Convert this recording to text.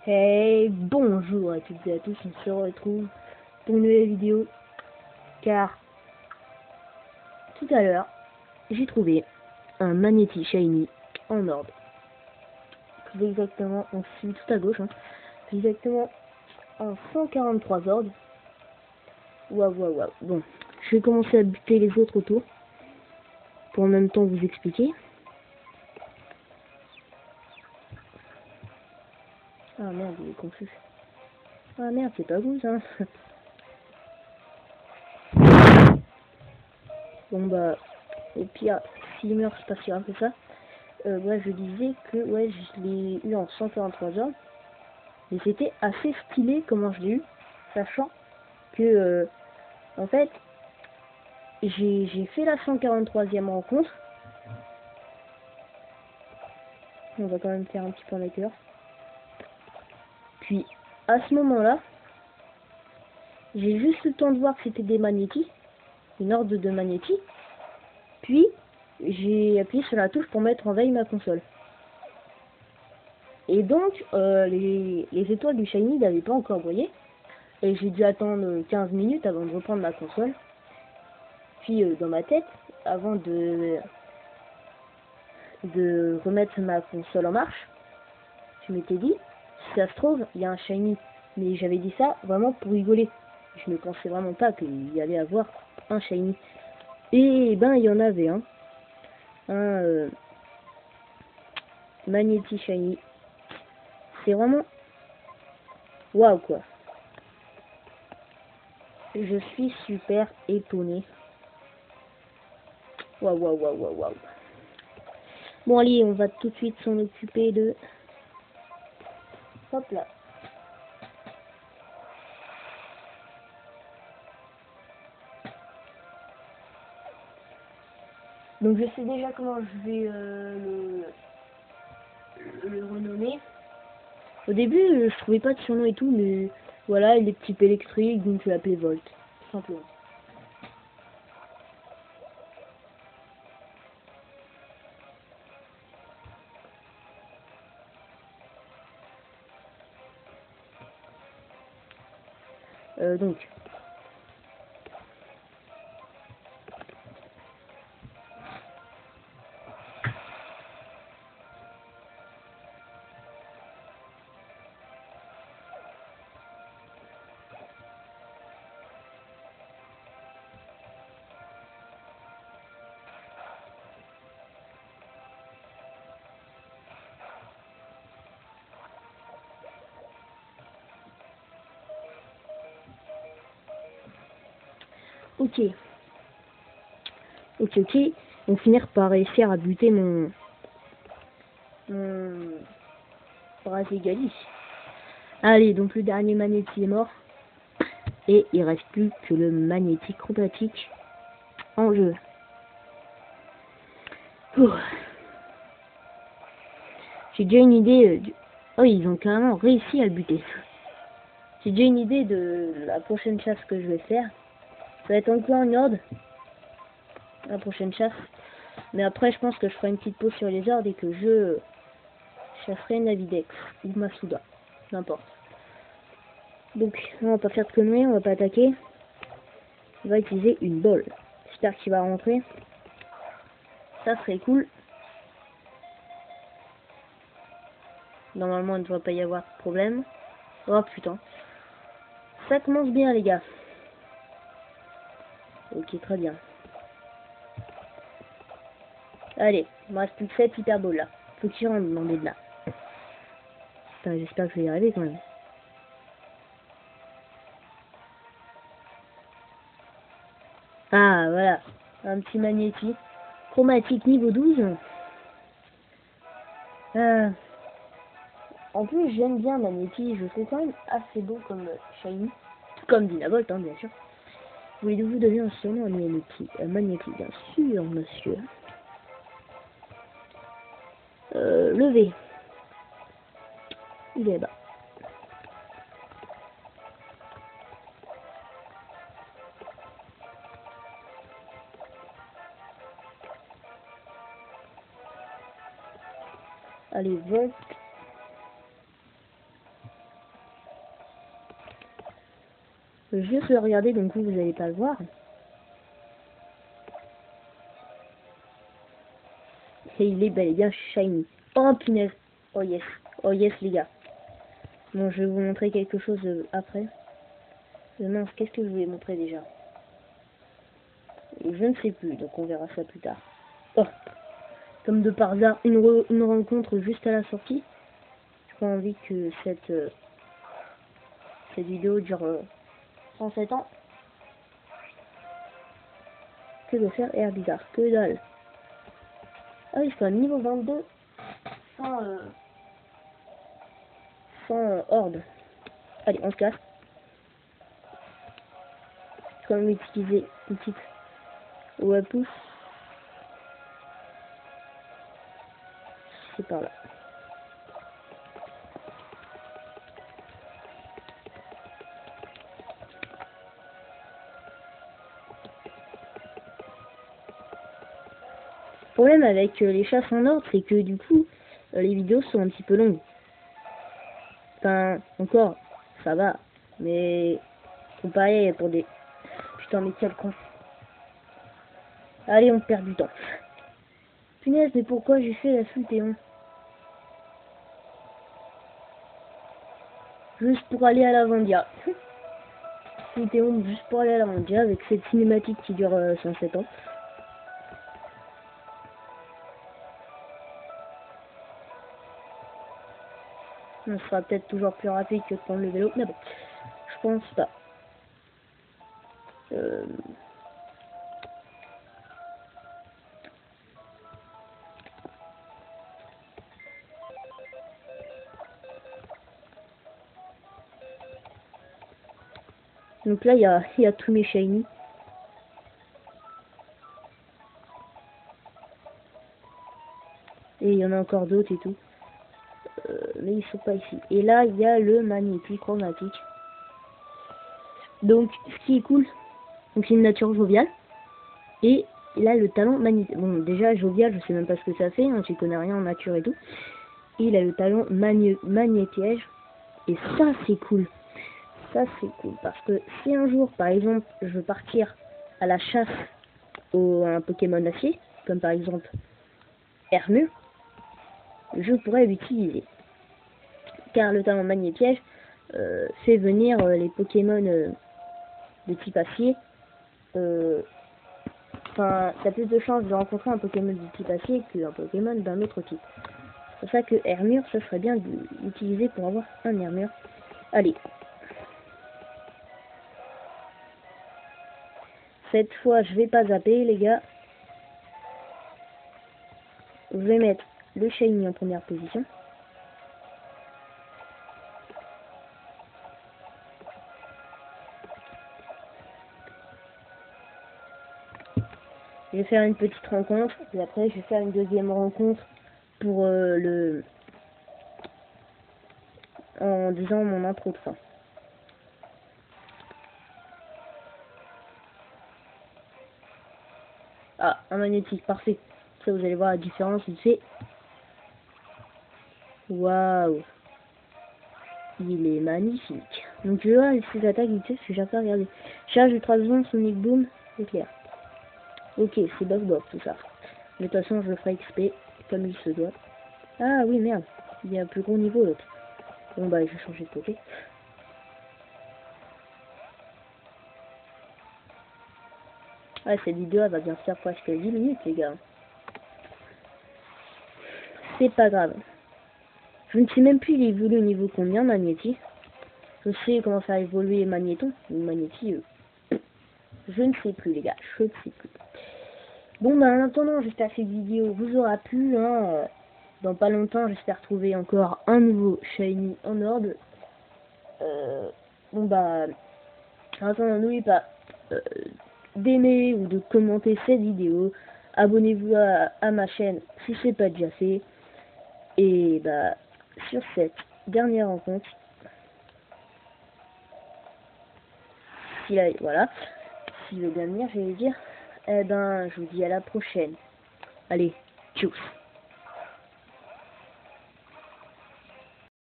Hey, bonjour à toutes et à tous, on se retrouve pour une nouvelle vidéo, car tout à l'heure, j'ai trouvé un Magnéti Shiny en ordre. Exactement, on suit tout à gauche, exactement en 143 ordres. Waouh. Bon, je vais commencer à buter les autres autour, pour en même temps vous expliquer. Ah merde, il est confus. Ah merde, c'est pas bon ça. Bon bah, au pire, s'il meurt, c'est pas si grave que ça. Ouais, je disais que ouais, je l'ai eu en 143 heures. Et c'était assez stylé comment je l'ai eu, sachant que, en fait, j'ai fait la 143e rencontre. On va quand même faire un petit point d'accueil. Puis, à ce moment-là, j'ai juste eu le temps de voir que c'était des magnétis, une horde de magnétis. Puis, j'ai appuyé sur la touche pour mettre en veille ma console. Et donc, les étoiles du Shiny n'avaient pas encore brillé. Et j'ai dû attendre 15 minutes avant de reprendre ma console. Puis, dans ma tête, avant de remettre ma console en marche, je m'étais dit, si ça se trouve, il y a un Shiny. Mais j'avais dit ça vraiment pour rigoler. Je ne pensais vraiment pas qu'il y allait avoir un Shiny. Et ben, il y en avait un. Un Magnéti Shiny. C'est vraiment waouh quoi. Je suis super étonné. Waouh. Bon allez, on va tout de suite s'en occuper de... Hop là. Donc je sais déjà comment je vais le renommer. Au début, je trouvais pas de surnom et tout, mais voilà, il est type électrique, donc je l'appelais Volt, tout simplement. Donc, ok. On va finir par réussir à buter mon Brazigali. Allez, donc le dernier Magnéti est mort. Et il reste plus que le Magnéti chromatique en jeu. J'ai déjà une idée Oh, ils ont carrément réussi à le buter. J'ai déjà une idée de la prochaine chasse que je vais faire. Ça va être encore une horde. La prochaine chasse. Mais après, je pense que je ferai une petite pause sur les hordes et que je chasserai Navidex ou Masuda. N'importe. Donc, on va pas faire de conneries, on va pas attaquer. On va utiliser une bolle. J'espère qu'il va rentrer. Ça serait cool. Normalement, il ne devrait pas y avoir de problème. Oh putain. Ça commence bien, les gars. Ok, très bien. Allez, il me reste plus que 7 hyper balles là. Faut qu'il rentre dans des là. Putain, j'espère que je vais y arriver quand même. Ah, voilà. Un petit Magnéti. Chromatique niveau 12. En plus, j'aime bien Magnéti. Je trouve quand même assez beau comme Shiny. Comme Dynavolt, bien sûr. Voulez-vous donner un surnom à Magnéti, bien sûr, monsieur. Levé. Il est bas. Allez, Volt. Je vais juste le regarder, donc vous n'allez pas le voir. Et il est bel et bien shiny. Oh punaise. Oh yes. Oh yes les gars. Bon, je vais vous montrer quelque chose après. Mince, qu'est-ce que je voulais montrer déjà? Je ne sais plus, donc on verra ça plus tard. Oh, comme de par hasard, une rencontre juste à la sortie. J'ai pas envie que cette vidéo dure 107 ans. Que de faire air bizarre, que dalle. Ah oui, c'est un niveau 22 sans horde. Allez, on se casse. Quand même utiliser une petite pouce. C'est par là. Le problème avec les chasses en ordre, c'est que du coup, les vidéos sont un petit peu longues. Enfin, encore, ça va. Mais, comparé pour des... Putain, mais quel con. Allez, on perd du temps. Punaise, mais pourquoi j'ai fait la Sultéon? Juste pour aller à la Vendia. Sultéon, juste pour aller à la Vendia, avec cette cinématique qui dure 107 ans. On sera peut-être toujours plus rapide que de prendre le vélo, mais bon, je pense pas. Donc là, il y a tous mes shiny. Et il y en a encore d'autres et tout. Mais ils sont pas ici. Et là, il y a le magnétique chromatique. Donc, ce qui est cool, donc c'est une nature joviale. Et là, le talent magnétique. Bon, déjà, jovial, je sais même pas ce que ça fait. Hein, tu connais rien en nature et tout. Et il a le talent magnétiège. Et ça, c'est cool. Ça, c'est cool. Parce que si un jour, par exemple, je veux partir à la chasse à un Pokémon acier, comme par exemple Hermure, je pourrais l'utiliser. Car le talent magnétiège fait venir les Pokémon de type acier. Enfin, t'as plus de chances de rencontrer un Pokémon de type acier qu'un Pokémon d'un autre type. C'est pour ça que Hermure, ce serait bien d'utiliser pour avoir un Hermure. Allez. Cette fois, je vais pas zapper, les gars. Je vais mettre le shiny en première position. Je vais faire une petite rencontre, et après je vais faire une deuxième rencontre pour en disant mon intro de fin. Ah, un magnétique, parfait. Ça, vous allez voir la différence, il fait... Waouh! Il est magnifique. Donc je vais voir ses attaques vite fait, j'ai pas regardé. Charge de 3 secondes, Sonic Boom, éclair. Ok, c'est Bob Bob tout ça. Mais de toute façon, je le ferai XP comme il se doit. Ah oui, merde. Il y a un plus gros niveau l'autre. Bon bah, je vais changer de côté. Ouais, cette vidéo, elle va bien faire presque 10 minutes, les gars. C'est pas grave. Je ne sais même plus il évolue au niveau combien, Magnéti. Je sais comment faire évoluer Magnéton, ou Magnéti. Je ne sais plus, les gars. Je ne sais plus. Bon, bah, en attendant, j'espère que cette vidéo vous aura plu. Hein. Dans pas longtemps, j'espère trouver encore un nouveau Shiny en ordre. Bon, bah, en attendant, n'oubliez pas d'aimer ou de commenter cette vidéo. Abonnez-vous à ma chaîne si ce n'est pas déjà fait. Et bah, sur cette dernière rencontre, voilà, s'il veut bien venir, je vais dire, eh ben, je vous dis à la prochaine. Allez, tchuss.